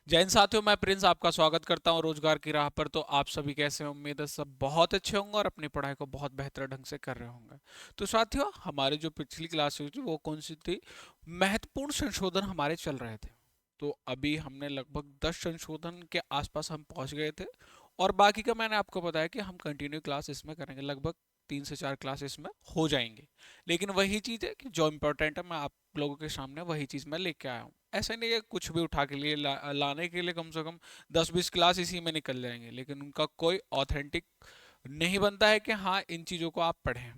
जय हिंद साथियों, मैं प्रिंस आपका स्वागत करता हूं रोजगार की राह पर। तो आप सभी कैसे हैं? उम्मीद है सब बहुत अच्छे होंगे और अपनी पढ़ाई को बहुत बेहतर ढंग से कर रहे होंगे। तो साथियों, हमारी जो पिछली क्लास हुई थी वो कौन सी थी? महत्वपूर्ण संशोधन हमारे चल रहे थे। तो अभी हमने लगभग 10 संशोधन के आसपास हम पहुंच गए थे। और बाकी का मैंने आपको बताया कि हम कंटिन्यू क्लास इसमें करेंगे, लगभग 3 से 4 क्लास इसमें हो जाएंगे। लेकिन वही चीज़ है कि जो इम्पोर्टेंट है मैं आप लोगों के सामने वही चीज़ मैं लेके आया हूँ। ऐसा नहीं है कुछ भी उठा के लिए लाने के लिए कम से कम 10-20 क्लास इसी में निकल जाएंगे, लेकिन उनका कोई ऑथेंटिक नहीं बनता है कि हाँ इन चीज़ों को आप पढ़ें।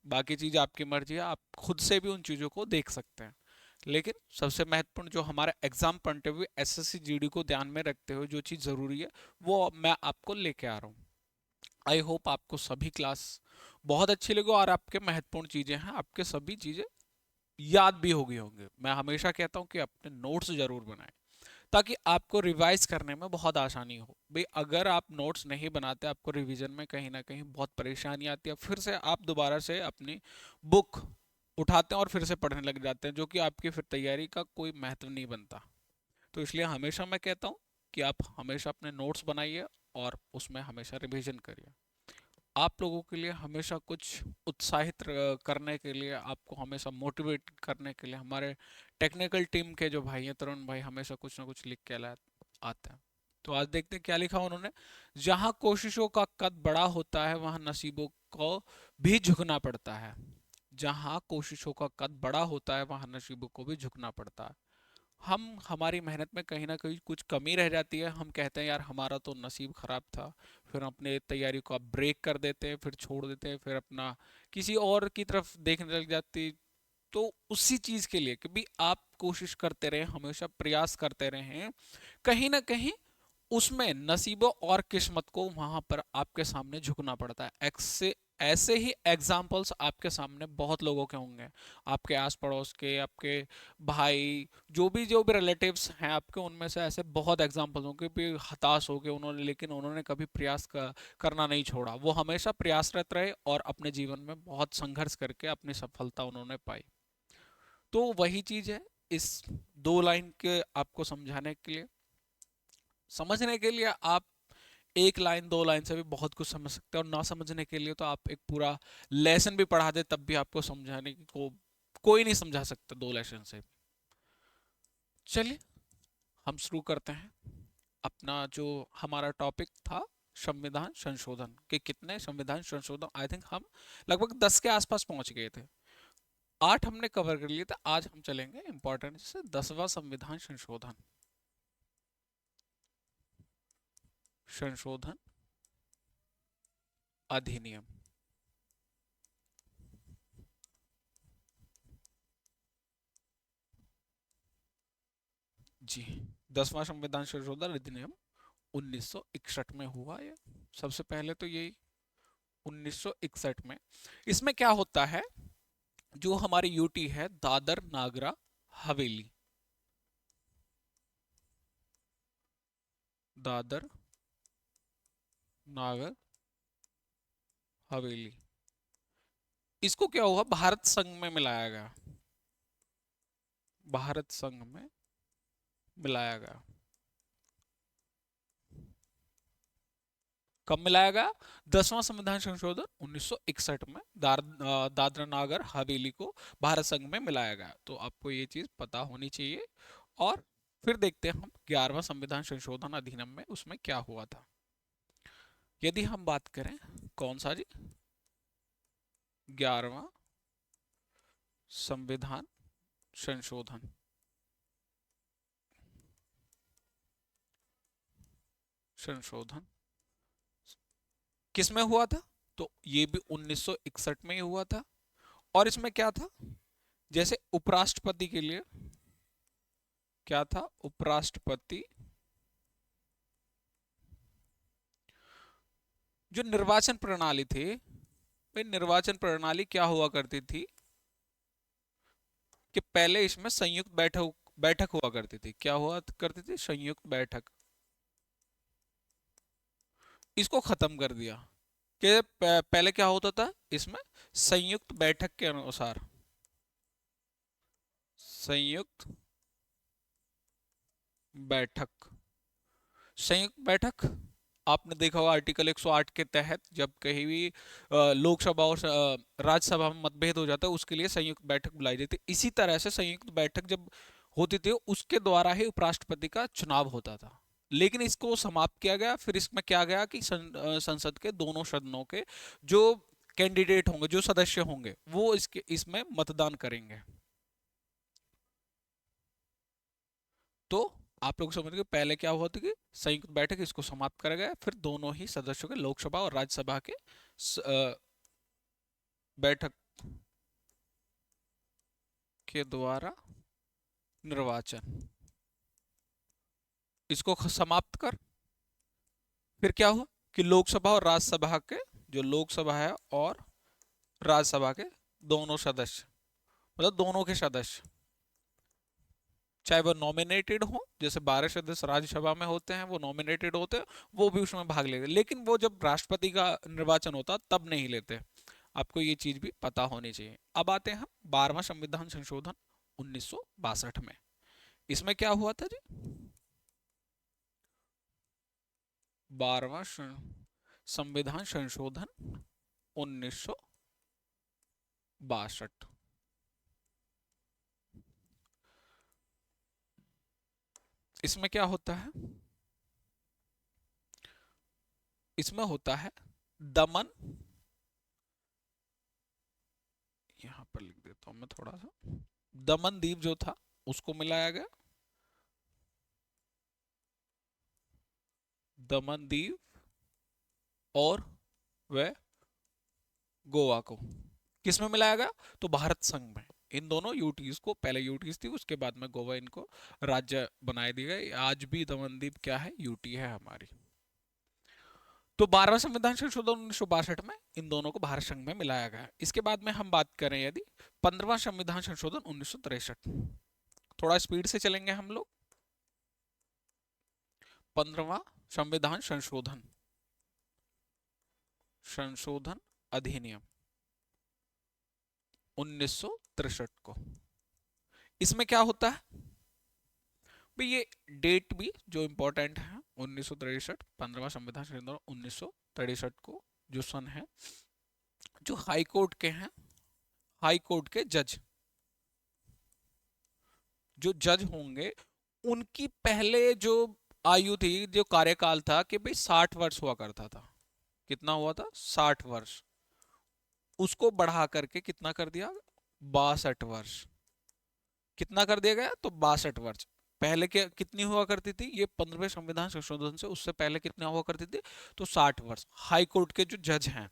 बाकी चीज़ आपकी मर्जी है, आप खुद से भी उन चीज़ों को देख सकते हैं। लेकिन सबसे महत्वपूर्ण जो हमारा exam point of view SSC GD को ध्यान में रखते हुए जो चीज़ ज़रूरी है वो मैं आपको लेके आ रहा हूँ। आई होप आपको सभी क्लास बहुत अच्छी लगे और आपके महत्वपूर्ण चीज़ें हैं आपके सभी चीज़ें याद भी हो गई होंगे। मैं हमेशा कहता हूँ कि अपने नोट्स जरूर बनाएं ताकि आपको रिवाइज करने में बहुत आसानी हो। भाई अगर आप नोट्स नहीं बनाते, आपको रिवीजन में कहीं ना कहीं बहुत परेशानी आती है, फिर से आप दोबारा से अपनी बुक उठाते हैं और फिर से पढ़ने लग जाते हैं, जो कि आपकी फिर तैयारी का कोई महत्व नहीं बनता। तो इसलिए हमेशा मैं कहता हूँ कि आप हमेशा अपने नोट्स बनाइए और उसमें हमेशा रिवीजन करिए। आप लोगों के लिए हमेशा कुछ उत्साहित करने के लिए, आपको हमेशा मोटिवेट करने के लिए हमारे टेक्निकल टीम के जो भाई हैं, तरुण भाई, हमेशा कुछ ना कुछ लिख के आते हैं। तो आज देखते हैं क्या लिखा उन्होंने। जहां कोशिशों का कद बड़ा होता है वहां नसीबों को भी झुकना पड़ता है। जहां कोशिशों का कद बड़ा होता है वहां नसीबों को भी झुकना पड़ता है। हम हमारी मेहनत में कहीं ना कहीं कुछ कमी रह जाती है, हम कहते हैं यार हमारा तो नसीब खराब था। फिर हम अपने तैयारी को आप ब्रेक कर देते हैं, फिर छोड़ देते हैं, फिर अपना किसी और की तरफ देखने लग जाती। तो उसी चीज के लिए कि भी आप कोशिश करते रहे, हमेशा प्रयास करते रहे, कहीं ना कहीं उसमें नसीबों और किस्मत को वहां पर आपके सामने झुकना पड़ता है। ऐसे ही एग्जाम्पल्स आपके सामने बहुत लोगों के होंगे, आपके आस पड़ोस के, आपके भाई, जो भी रिलेटिव्स हैं आपके, उनमें से ऐसे बहुत एग्जाम्पल्स होंगे भी हताश हो गए उन्होंने, लेकिन उन्होंने कभी करना नहीं छोड़ा। वो हमेशा प्रयासरत रहे और अपने जीवन में बहुत संघर्ष करके अपनी सफलता उन्होंने पाई। तो वही चीज है इस 2 लाइन के आपको समझाने के लिए। समझने के लिए आप 1 लाइन 2 लाइन से भी बहुत कुछ समझ सकते हैं, और ना समझने के लिए तो आप एक पूरा लेसन भी पढ़ा दे तब भी आपको समझाने की को कोई नहीं समझा सकता 2 लेसन से। चलिए हम शुरू करते हैं अपना जो हमारा टॉपिक था, संविधान संशोधन के। कितने संविधान संशोधन? आई थिंक हम लगभग 10 के आसपास पहुंच गए थे। 8 हमने कवर कर लिए थे, आज हम चलेंगे इंपॉर्टेंट से 10वां संविधान संशोधन। संशोधन अधिनियम। जी, 10वां संविधान संशोधन अधिनियम 1961 में हुआ है। सबसे पहले तो यही 1961 में। इसमें क्या होता है, जो हमारी यूटी है दादर नागरा हवेली, दादर नागर हवेली, इसको क्या हुआ, भारत संघ में मिलाया गया। भारत संघ में मिलाया गया। कब मिलाया गया? 10वां संविधान संशोधन 1961 में दादरा नागर हवेली को भारत संघ में मिलाया गया। तो आपको ये चीज पता होनी चाहिए। और फिर देखते हैं हम 11वां संविधान संशोधन अधिनियम में उसमें क्या हुआ था। यदि हम बात करें, कौन सा जी? 11वां संविधान संशोधन। संशोधन किस में हुआ था? तो ये भी 1961 में ही हुआ था। और इसमें क्या था, जैसे उपराष्ट्रपति के लिए क्या था, उपराष्ट्रपति जो निर्वाचन प्रणाली थी, भाई निर्वाचन प्रणाली क्या हुआ करती थी कि पहले इसमें संयुक्त बैठक बैठक हुआ करती थी। क्या हुआ करती थी? संयुक्त बैठक। इसको खत्म कर दिया कि पहले क्या होता था इसमें, संयुक्त बैठक के अनुसार, संयुक्त बैठक संयुक्त बैठक, आपने देखा होगा आर्टिकल 108 के तहत जब कहीं भी लोकसभा और राज्यसभा में मतभेद हो जाता है उसके लिए संयुक्त बैठक बुलाई जाती है। इसी तरह से संयुक्त बैठक जब होती थी उसके द्वारा ही उपराष्ट्रपति का चुनाव होता था। लेकिन इसको समाप्त किया गया। फिर इसमें क्या गया कि संसद के दोनों सदनों के जो कैंडिडेट होंगे, जो सदस्य होंगे, वो इसके इसमें मतदान करेंगे। तो आप लोग समझ गए पहले क्या हुआ था कि संयुक्त बैठक, इसको समाप्त करा गया। फिर दोनों ही सदस्यों के, लोकसभा और राज्यसभा के बैठक के द्वारा निर्वाचन, इसको समाप्त कर फिर क्या हुआ कि लोकसभा और राज्यसभा के, जो लोकसभा है और राज्यसभा के दोनों सदस्य, मतलब दोनों के सदस्य, चाहे वो नॉमिनेटेड हो, जैसे 12 सदस्य राज्यसभा में होते हैं वो नॉमिनेटेड होते हैं, वो भी उसमें भाग लेते, लेकिन वो जब राष्ट्रपति का निर्वाचन होता तब नहीं लेते। आपको ये चीज भी पता होनी चाहिए। अब आते हैं हम 12वां संविधान संशोधन 1962 में। इसमें क्या हुआ था जी? 12वां संविधान संशोधन 1962। इसमें क्या होता है? इसमें होता है दमन, यहां पर लिख देता हूं मैं थोड़ा सा, दमन द्वीप जो था उसको मिलाया गया, दमन द्वीप और वह गोवा को किस में मिलाया गया? तो भारत संघ में। इन दोनों यूटीज को, पहले यूटीज थी उसके बाद में गोवा, इनको राज्य बनाए दिए गए। आज भी दमनदीप क्या है? यूटी है हमारी। तो 12वां संविधान संशोधन 1962 में इन दोनों को भारत संघ में मिलाया गया। इसके बाद में हम बात करें यदि 15वां संविधान संशोधन 1963, थोड़ा स्पीड से चलेंगे हम लोग। 15वां संविधान संशोधन, संशोधन अधिनियम 1963 को, इसमें क्या होता है भाई? ये डेट भी जो इंपॉर्टेंट है, 1963, 15वां संविधान संशोधन 1963 को, जो सन है, जो हाई कोर्ट के हैं, हाई कोर्ट के जज, जो जज होंगे, उनकी पहले जो आयु थी, जो कार्यकाल था, कि भाई 60 वर्ष हुआ करता था। कितना हुआ था? 60 वर्ष। उसको बढ़ा करके कितना कर दिया? 62 वर्ष। कितना कर दिया गया? तो 62 वर्ष। पहले क्या कितनी हुआ करती थी ये 15वें संविधान संशोधन से? उससे पहले कितना हुआ करती थी? तो 60 वर्ष हाई कोर्ट के जो जज हैं।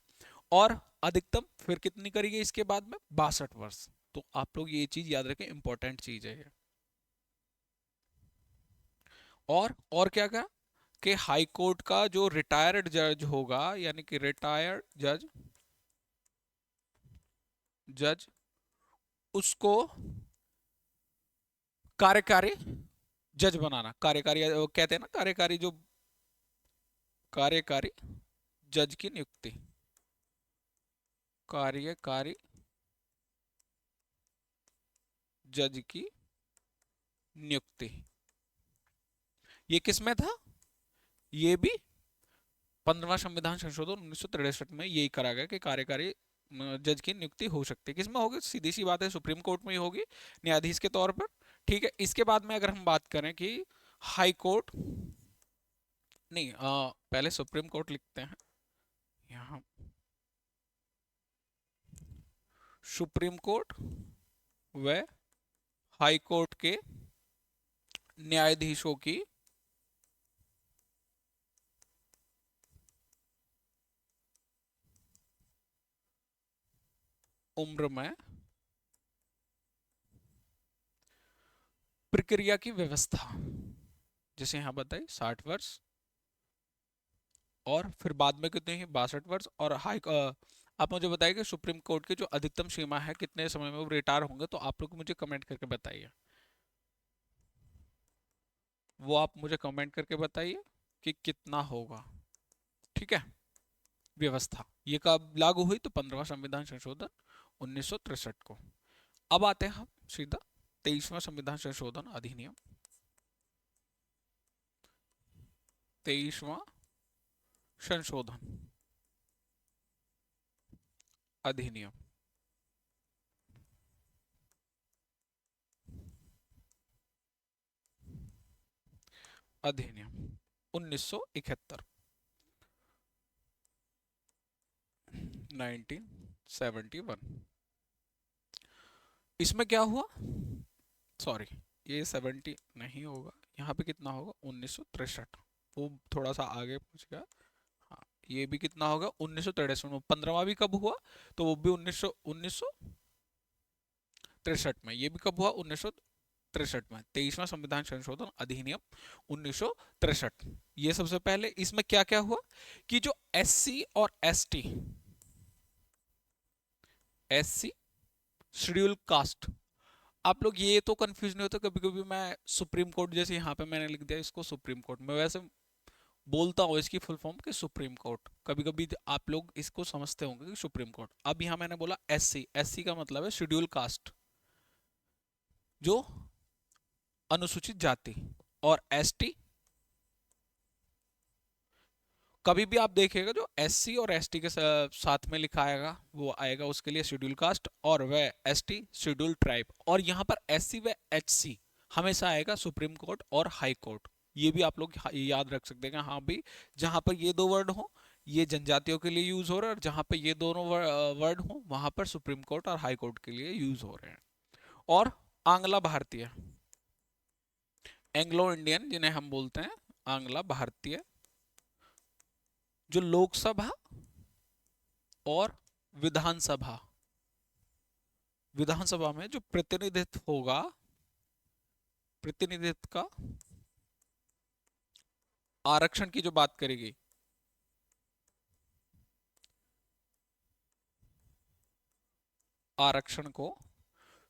और अधिकतम फिर कितनी करी गई इसके बाद में? 62 वर्ष। तो आप लोग ये चीज याद रखें, इंपॉर्टेंट चीज है ये। और क्या क्या कि हाई कोर्ट का जो रिटायर्ड जज होगा, यानी कि रिटायर्ड जज, जज उसको कार्यकारी जज बनाना, कार्यकारी वो कहते हैं ना, कार्यकारी, जो कार्यकारी जज की नियुक्ति, कार्यकारी जज की नियुक्ति, ये किस में था? ये भी 15वां संविधान संशोधन 1963 में यही करा गया कि कार्यकारी जज की नियुक्ति हो सकती है। किसमें होगी? सीधी सी बात है, सुप्रीम कोर्ट में ही होगी, न्यायाधीश के तौर पर। ठीक है। इसके बाद में अगर हम बात करें कि हाई कोर्ट, नहीं, पहले सुप्रीम कोर्ट लिखते हैं यहाँ, सुप्रीम कोर्ट व हाई कोर्ट के न्यायाधीशों की उम्र में प्रक्रिया की व्यवस्था, जैसे यहां बताई 60 वर्ष, और फिर बाद में कितने हैं? 62 वर्ष। और आप मुझे बताइए कि सुप्रीम कोर्ट की जो अधिकतम सीमा है, कितने समय में वो रिटायर होंगे? तो आप लोग मुझे कमेंट करके बताइए, वो आप मुझे कमेंट करके बताइए कि कितना होगा। ठीक है। व्यवस्था ये कब लागू हुई? तो 15वां संविधान संशोधन 1963 को। अब आते हैं हम सीधा 23वां संविधान संशोधन अधिनियम 23वां संशोधन अधिनियम। अधिनियम 1971, 1971। इसमें क्या हुआ, सॉरी, ये 70 नहीं होगा, यहाँ पे कितना होगा 1963, वो थोड़ा सा आगे पहुंच गया। हाँ, ये भी कितना होगा 1963 में। 15वां भी कब हुआ, तो वो भी 1963 में। ये भी कब हुआ 1963 में। 23वां संविधान संशोधन अधिनियम 1963। ये सबसे पहले इसमें क्या क्या हुआ कि जो एससी और एसटी, एससी शेड्यूल कास्ट, आप लोग ये तो कंफ्यूज नहीं होते कभी कभी मैं सुप्रीम कोर्ट, जैसे यहाँ पे मैंने लिख दिया इसको सुप्रीम कोर्ट, मैं वैसे बोलता हूँ इसकी फुल फॉर्म कि सुप्रीम कोर्ट, कभी कभी आप लोग इसको समझते होंगे कि सुप्रीम कोर्ट। अब यहाँ मैंने बोला एससी, एससी का मतलब है शेड्यूल कास्ट, जो अनुसूचित जाति, और एसटी, कभी भी आप देखिएगा जो एससी और एसटी के साथ में लिखा आएगा वो आएगा उसके लिए शेड्यूल कास्ट, और वह एसटी शेड्यूल ट्राइब। और यहाँ पर एससी व एचसी हमेशा आएगा सुप्रीम कोर्ट और हाई कोर्ट। ये भी आप लोग याद रख सकते हैं कि हाँ भी, जहाँ पर ये दो वर्ड हो ये जनजातियों के लिए यूज हो रहा है, और जहाँ पे ये दोनों वर्ड हो वहां पर सुप्रीम कोर्ट और हाई कोर्ट के लिए यूज हो रहे हैं। और आंग्ला भारतीय, एंग्लो इंडियन जिन्हें हम बोलते हैं, आंग्ला भारतीय, जो लोकसभा और विधानसभा, विधानसभा में जो प्रतिनिधित्व होगा, प्रतिनिधित्व का आरक्षण की जो बात करेगी, आरक्षण को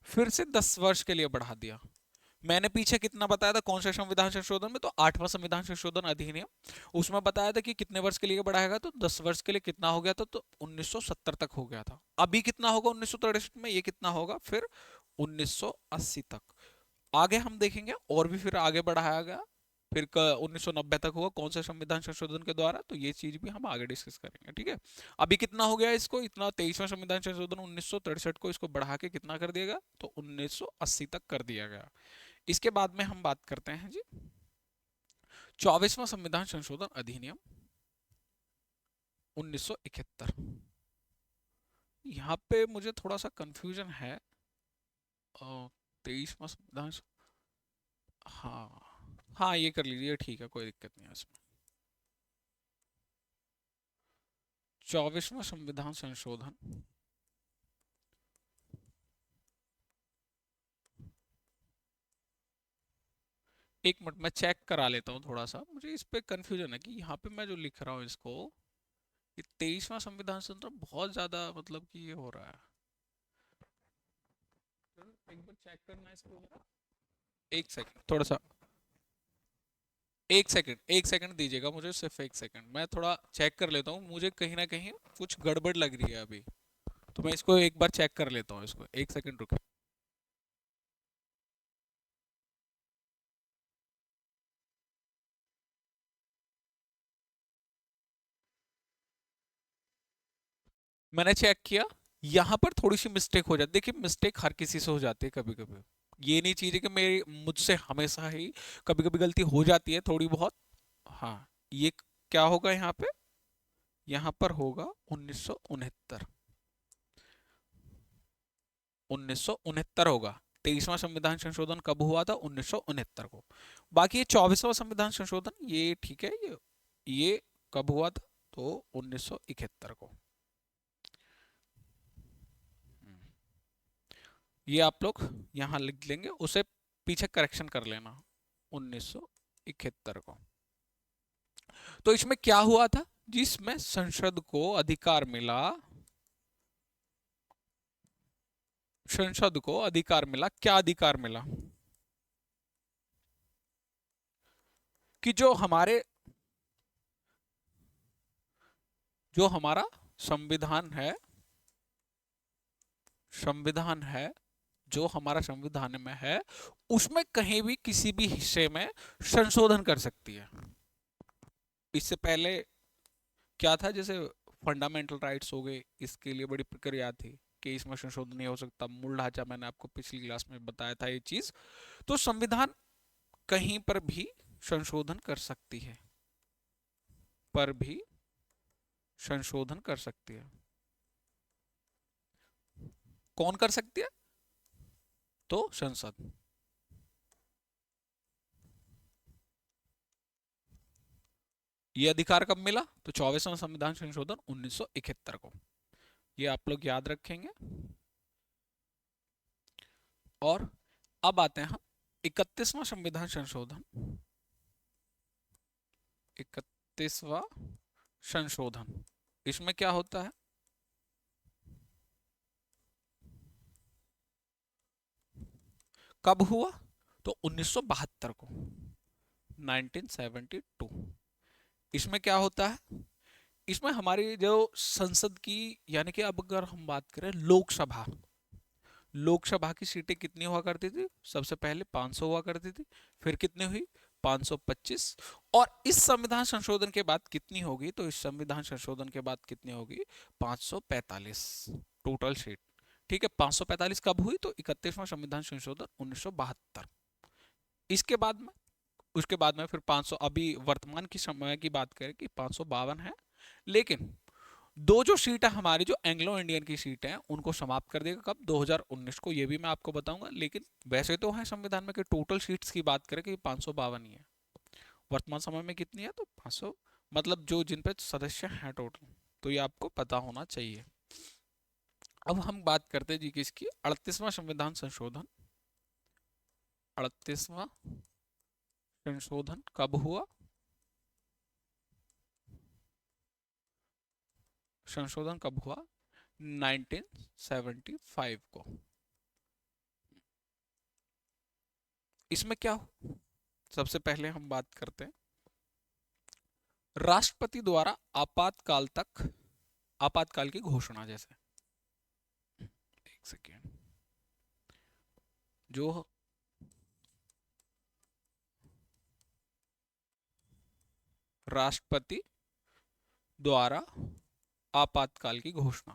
फिर से 10 वर्ष के लिए बढ़ा दिया। मैंने पीछे कितना बताया था कौन से संविधान संशोधन में, तो 8वां संविधान संशोधन अधिनियम, उसमें बताया था कि कितने वर्ष के लिए बढ़ाएगा, तो 10 वर्ष के लिए कितना हो गया था, तो 1970 तक हो गया था। अभी कितना होगा 1963 में, ये कितना होगा फिर 1980 तक। आगे हम देखेंगे और भी फिर आगे बढ़ाया गया, फिर 1990 तक हुआ कौन से संविधान संशोधन के द्वारा, तो ये चीज भी हम आगे डिस्कस करेंगे, ठीक है। अभी कितना हो गया इसको, इतना 23वां संविधान संशोधन 1963 को इसको बढ़ा के कितना कर दिया गया, तो 1980 तक कर दिया गया। इसके बाद में हम बात करते हैं जी 24वां संविधान संशोधन अधिनियम 1971। यहाँ पे मुझे थोड़ा सा कंफ्यूजन है। 23वां संविधान, हाँ हाँ ये कर लीजिए, ठीक है, कोई दिक्कत नहीं है इसमें। 24वां संविधान संशोधन, एक मिनट मैं चेक करा लेता हूँ, थोड़ा सा मुझे इस पे कंफ्यूजन है कि यहाँ पे मैं जो लिख रहा हूँ इसको, ये 23वां संविधान संशोधन बहुत ज्यादा मतलब कि ये हो रहा है। एक बार चेक करना इसको जरा, एक सेकंड थोड़ा सा, एक सेकंड दीजिएगा मुझे, सिर्फ एक सेकंड, मैं थोड़ा चेक कर लेता हूँ, मुझे कहीं ना कहीं कुछ गड़बड़ लग रही है अभी, तो मैं इसको एक बार चेक कर लेता हूँ, इसको एक सेकंड रुकिए। मैंने चेक किया, यहाँ पर थोड़ी सी मिस्टेक हो जाती है। देखिए मिस्टेक हर किसी से हो जाती है कभी कभी, ये नहीं चीज है कि मेरी मुझसे हमेशा ही, कभी कभी गलती हो जाती है थोड़ी बहुत। हाँ, ये क्या होगा यहाँ पे, यहाँ पर होगा 1969, 1969 होगा। 23वां संविधान संशोधन कब हुआ था, 1969 को। बाकी ये 24वां संविधान संशोधन ये ठीक है, ये कब हुआ था, तो 1971 को। ये आप लोग यहाँ लिख लेंगे, उसे पीछे करेक्शन कर लेना 1971 को। तो इसमें क्या हुआ था, जिसमें संसद को अधिकार मिला, संसद को अधिकार मिला, क्या अधिकार मिला, कि जो हमारे, जो हमारा संविधान है, संविधान है, जो हमारा संविधान में है, उसमें कहीं भी किसी भी हिस्से में संशोधन कर सकती है। इससे पहले क्या था, जैसे फंडामेंटल राइट्स हो गए, इसके लिए बड़ी प्रक्रिया थी कि इसमें संशोधन नहीं हो सकता, मूल ढांचा मैंने आपको पिछली क्लास में बताया था ये चीज। तो संविधान कहीं पर भी संशोधन कर सकती है, पर भी संशोधन कर सकती है। कौन कर सकती है? तो संसद। ये अधिकार कब मिला? तो 24वां संविधान संशोधन 1971 को। ये आप लोग याद रखेंगे। और अब आते हैं हम 31वां संविधान संशोधन। 31वां संशोधन, इसमें क्या होता है? कब हुआ? तो 1972 को, 1972। इसमें क्या होता है? इसमें हमारी जो संसद की, यानी कि अब अगर हम बात करें लोकसभा, लोकसभा की सीटें कितनी हुआ करती थी? सबसे पहले 500 हुआ करती थी, फिर कितनी हुई? 525। और इस संविधान संशोधन के बाद कितनी होगी? तो इस संविधान संशोधन के बाद कितनी होगी? 545 टोटल सीट। ठीक है, 545 कब हुई? तो 31वां संविधान संशोधन 1972। इसके बाद में, उसके बाद में फिर 500, अभी वर्तमान की समय की बात करें कि 552 है। लेकिन दो जो सीट है हमारी, जो एंग्लो इंडियन की सीट है, उनको समाप्त कर देगा कब? 2019 को। ये भी मैं आपको बताऊंगा। लेकिन वैसे तो है संविधान में कि टोटल सीट्स की बात करें कि 552 ही है। वर्तमान समय में कितनी है? तो 500, मतलब जो जिन पे सदस्य हैं टोटल। तो ये आपको पता होना चाहिए। अब हम बात करते हैं जी किसकी? 38वां संविधान संशोधन। 38वां संशोधन कब हुआ? संशोधन कब हुआ? 1975 को। इसमें क्या हो? सबसे पहले हम बात करते हैं राष्ट्रपति द्वारा आपातकाल तक, आपातकाल की घोषणा। जैसे, एक सेकेंड, जो राष्ट्रपति द्वारा आपातकाल की घोषणा,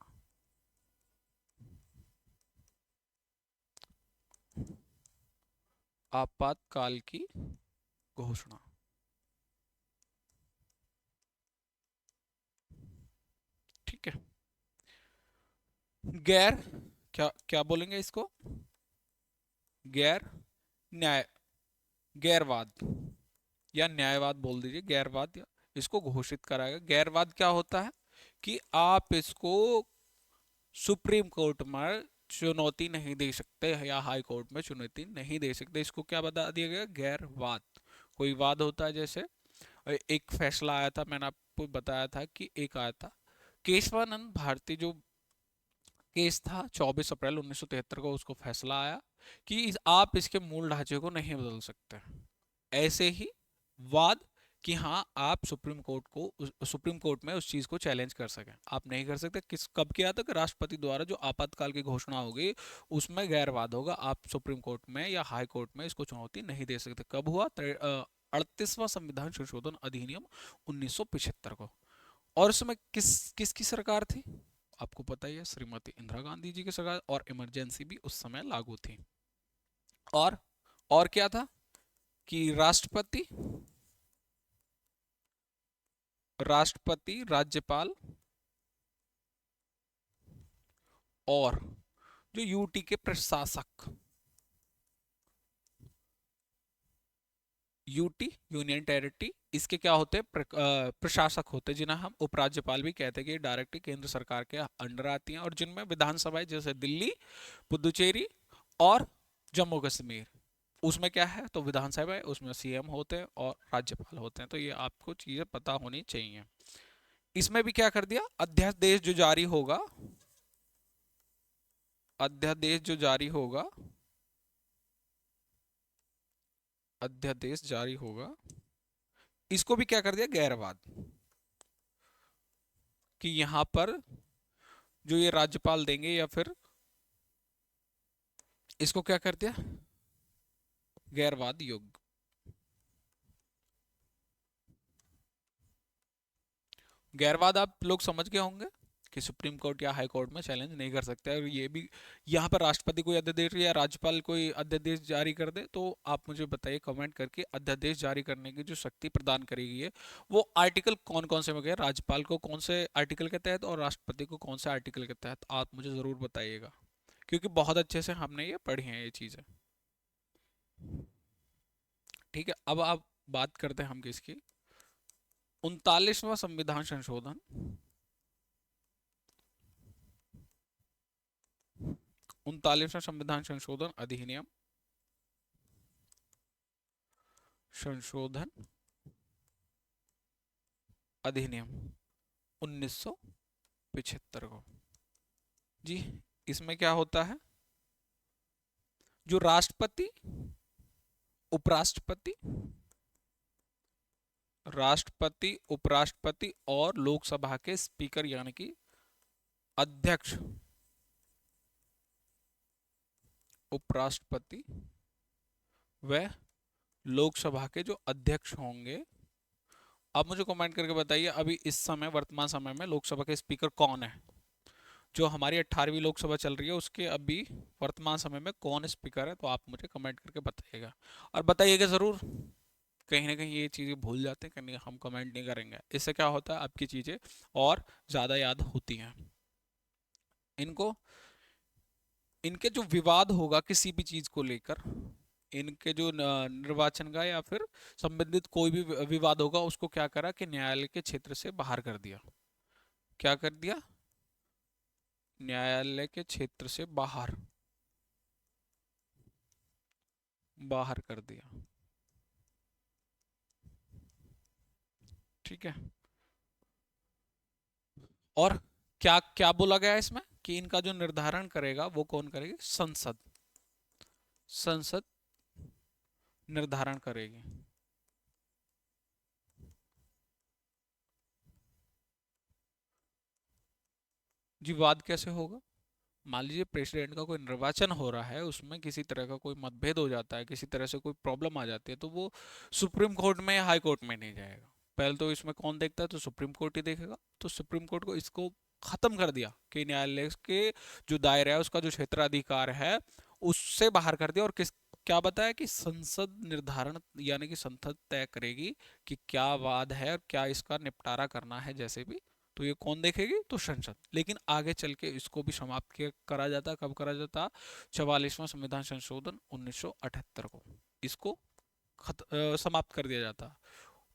आपातकाल की घोषणा। ठीक है। गैर, क्या क्या बोलेंगे इसको? गैर न्याय, गैरवाद या न्यायवाद बोल दीजिए, गैरवाद या, इसको घोषित कराएगा। गैरवाद क्या होता है? कि आप इसको सुप्रीम कोर्ट में चुनौती नहीं दे सकते या हाई कोर्ट में चुनौती नहीं दे सकते। इसको क्या बता दिया गया? गैरवाद। कोई वाद होता है, जैसे एक फैसला आया था, मैंने आपको बताया था कि एक आया था केशवानंद भारती, जो केस था 24 अप्रैल 1973 को, उसको फैसला आया कि आप इसके मूल ढांचे को नहीं बदल सकते। ऐसे ही वाद कि हाँ आप सुप्रीम कोर्ट को, सुप्रीम कोर्ट में उस चीज को चैलेंज कर सकें, आप नहीं कर सकते। किस कब किया था? कि राष्ट्रपति द्वारा जो आपातकाल की घोषणा होगी उसमें गैरवाद होगा, आप सुप्रीम कोर्ट में या हाई कोर्ट में इसको चुनौती नहीं दे सकते। कब हुआ? 38वां संविधान संशोधन अधिनियम 1975 को। और उसमें किसकी सरकार थी? आपको पता ही है, श्रीमती इंदिरा गांधी जी की सरकार। और इमरजेंसी भी उस समय लागू थी। और और क्या था? कि राष्ट्रपति, राष्ट्रपति, राज्यपाल और जो यूटी के प्रशासक, यूटी यूनियन टेरिटरी, इसके क्या होते हैं? प्रशासक होते हैं, जिन्हें हम उपराज्यपाल भी कहते हैं, कि डायरेक्टली केंद्र सरकार के अंडर आती हैं। और जिनमें विधानसभाएं, जैसे दिल्ली, पुदुचेरी और जम्मू कश्मीर, उसमें क्या है? तो विधानसभा है, उसमें सीएम होते हैं और राज्यपाल होते हैं। तो ये आपको चीजें पता होनी चाहिए। इसमें भी क्या कर दिया? अध्यादेश जो जारी होगा, अध्यादेश जो जारी होगा, अध्यादेश जारी होगा, इसको भी क्या कर दिया? गैरवाद। कि यहां पर जो ये राज्यपाल देंगे, या फिर इसको क्या कर दिया? गैरवाद योग्य। गैरवाद आप लोग समझ गए होंगे कि सुप्रीम कोर्ट या हाई कोर्ट में चैलेंज नहीं कर सकते। और ये भी यहाँ पर राष्ट्रपति कोई अध्यादेश या राज्यपाल कोई अध्यादेश जारी कर दे तो आप मुझे बताइए कमेंट करके, अध्यादेश जारी करने की जो शक्ति प्रदान करी गई है वो आर्टिकल कौन कौन से में गए, राज्यपाल को कौन से आर्टिकल के तहत और राष्ट्रपति को कौन से आर्टिकल के तहत, आप मुझे ज़रूर बताइएगा, क्योंकि बहुत अच्छे से हमने ये पढ़ी हैं ये चीज़ें। ठीक है, अब आप बात करते हैं हम किसकी, 39वां संविधान संशोधन। 39वां संविधान संशोधन अधिनियम, संशोधन अधिनियम 1975 को। जी, इसमें क्या होता है, जो राष्ट्रपति, उपराष्ट्रपति, राष्ट्रपति, उपराष्ट्रपति और लोकसभा के स्पीकर यानी कि अध्यक्ष, उपराष्ट्रपति व लोकसभा के जो अध्यक्ष होंगे, आप मुझे कमेंट करके बताइए अभी इस समय वर्तमान समय में लोकसभा के स्पीकर कौन है। जो हमारी 18वीं लोकसभा चल रही है उसके अभी वर्तमान समय में कौन स्पीकर है, तो आप मुझे कमेंट करके बताइएगा। और बताइएगा ज़रूर, कहीं ना कहीं ये चीज़ें भूल जाते हैं, कहीं हम कमेंट नहीं करेंगे, इससे क्या होता है आपकी चीज़ें और ज़्यादा याद होती हैं। इनको, इनके जो विवाद होगा किसी भी चीज़ को लेकर, इनके जो निर्वाचन का या फिर संबंधित कोई भी विवाद होगा उसको क्या करा कि न्यायालय के क्षेत्र से बाहर कर दिया। क्या कर दिया, न्यायालय के क्षेत्र से बाहर, बाहर कर दिया। ठीक है, और क्या क्या बोला गया है इसमें कि इनका जो निर्धारण करेगा वो कौन करेगी, संसद, संसद निर्धारण करेगी। जी, वाद कैसे होगा, मान लीजिए प्रेसिडेंट का कोई निर्वाचन हो रहा है, उसमें किसी तरह का कोई मतभेद हो जाता है, किसी तरह से कोई प्रॉब्लम आ जाती है, तो वो सुप्रीम कोर्ट में या हाई कोर्ट में नहीं जाएगा। पहले तो इसमें कौन देखता है, तो सुप्रीम कोर्ट ही देखेगा। तो सुप्रीम कोर्ट को इसको खत्म कर दिया कि न्यायालय के जो दायरा है उसका जो क्षेत्राधिकार है उससे बाहर कर दिया, और किस, क्या बताया कि संसद निर्धारण यानी कि संसद तय करेगी कि क्या वाद है और क्या इसका निपटारा करना है जैसे भी। तो ये कौन देखेगी, तो संसद। लेकिन आगे चल के इसको भी समाप्त करा जाता, कब करा जाता, 44वां संविधान संशोधन 1978 को इसको समाप्त कर दिया जाता।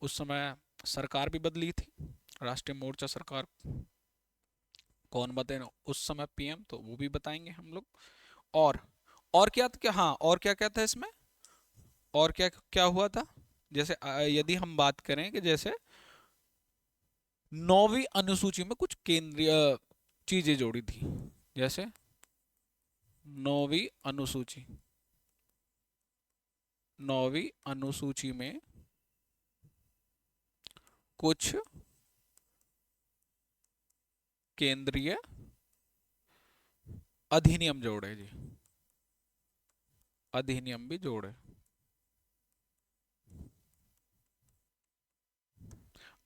उस समय सरकार भी बदली थी, राष्ट्रीय मोर्चा सरकार। कौन बताए उस समय पीएम, तो वो भी बताएंगे हम लोग। और और क्या हाँ, और क्या क्या था इसमें, और क्या क्या हुआ था, जैसे यदि हम बात करें कि जैसे 9वीं अनुसूची में कुछ केंद्रीय चीजें जोड़ी थी, जैसे 9वीं अनुसूची, 9वीं अनुसूची में कुछ केंद्रीय अधिनियम जोड़े जी, अधिनियम भी जोड़े।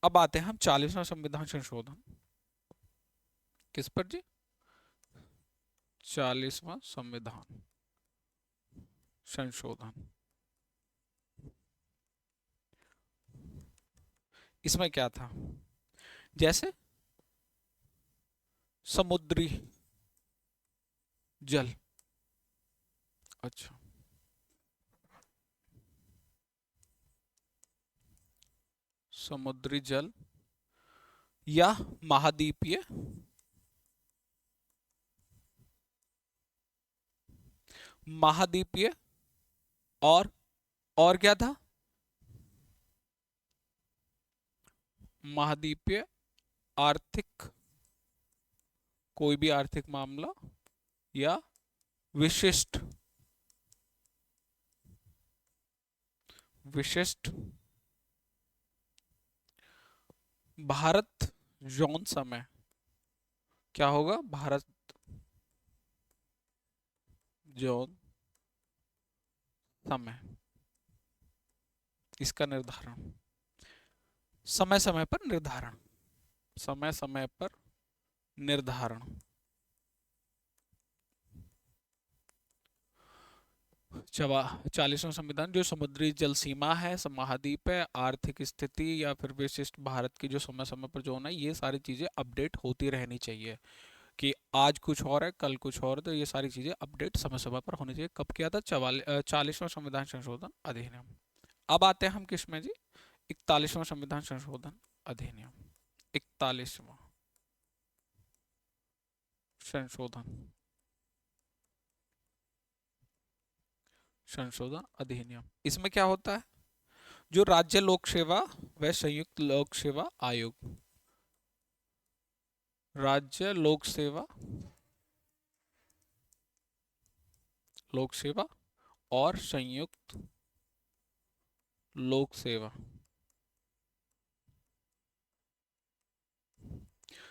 अब आते हैं हम 40वां संविधान संशोधन, किस पर जी, 40वां संविधान संशोधन। इसमें क्या था, जैसे समुद्री जल, अच्छा, समुद्री जल या महाद्वीपीय, महाद्वीपीय, और क्या था, महाद्वीपीय आर्थिक, कोई भी आर्थिक मामला, या विशिष्ट, विशिष्ट भारत जौन समय, क्या होगा, भारत जौन समय, इसका निर्धारण, समय समय पर निर्धारण, समय समय पर निर्धारण। 40वां संविधान, जो समुद्री जल सीमा है, महाद्वीप है, आर्थिक स्थिति या फिर विशिष्ट भारत की जो समय समय पर जो होना है, ये सारी चीजें अपडेट होती रहनी चाहिए कि आज कुछ और है, कल कुछ और, तो ये सारी चीजें अपडेट समय समय पर होनी चाहिए। कब किया था? 40वां संविधान संशोधन अधिनियम। अब आते हैं हम किस में जी? 41वां संविधान संशोधन अधिनियम। 41वां संशोधन संशोधन अधिनियम। इसमें क्या होता है? जो राज्य लोक सेवा व संयुक्त लोक सेवा आयोग, राज्य लोक सेवा और संयुक्त लोक सेवा,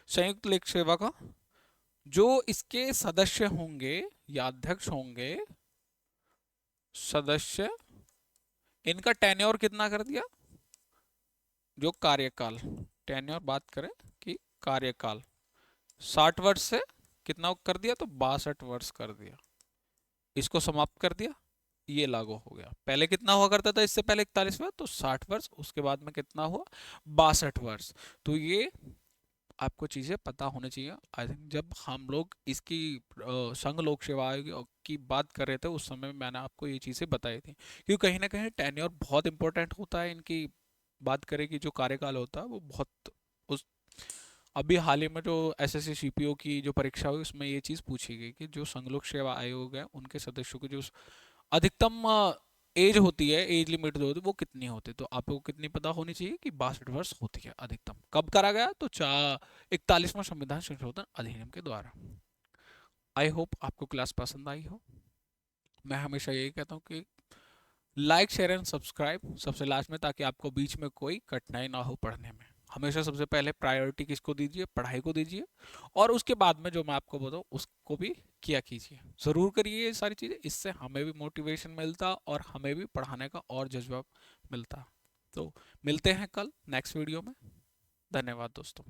संयुक्त लोक सेवा का जो इसके सदस्य होंगे या अध्यक्ष होंगे, सदस्य, इनका टेन्योर कितना कर दिया? जो कार्यकाल, टेन्योर बात करें कि कार्यकाल 60 वर्ष से कितना कर दिया? तो 62 वर्ष कर दिया। इसको समाप्त कर दिया, ये लागू हो गया। पहले कितना हुआ करता था इससे पहले? 41वां, तो 60 वर्ष, उसके बाद में कितना हुआ? 62 वर्ष। तो ये आपको चीजें पता होनी चाहिए। आई थिंक जब हम लोग इसकी संघ लोक सेवा आयोग की बात कर रहे थे उस समय मैंने आपको ये चीजें बताई थी, क्योंकि कहीं ना कहीं टेन्योर बहुत इंपॉर्टेंट होता है। इनकी बात करें कि जो कार्यकाल होता है वो बहुत, उस अभी हाल ही में जो एसएससी सीपीओ की जो परीक्षा हुई उसमें ये चीज़ पूछी गई कि जो संघ लोक सेवा आयोग है उनके सदस्यों की जो अधिकतम एज होती है, एज लिमिट जो होती है वो कितनी होती है, तो आपको कितनी पता होनी चाहिए कि 62 वर्ष होती है अधिकतम। कब करा गया? तो 41वां संविधान संशोधन अधिनियम के द्वारा। आई होप आपको क्लास पसंद आई हो। मैं हमेशा यही कहता हूँ कि लाइक शेयर एंड सब्सक्राइब सबसे लास्ट में, ताकि आपको बीच में कोई कठिनाई ना हो पढ़ने में। हमेशा सबसे पहले प्रायोरिटी किसको दीजिए? पढ़ाई को दीजिए, और उसके बाद में जो मैं आपको बताऊँ उसको भी किया कीजिए। ज़रूर करिए ये सारी चीज़ें, इससे हमें भी मोटिवेशन मिलता और हमें भी पढ़ाने का और जज्बा मिलता। तो मिलते हैं कल नेक्स्ट वीडियो में। धन्यवाद दोस्तों।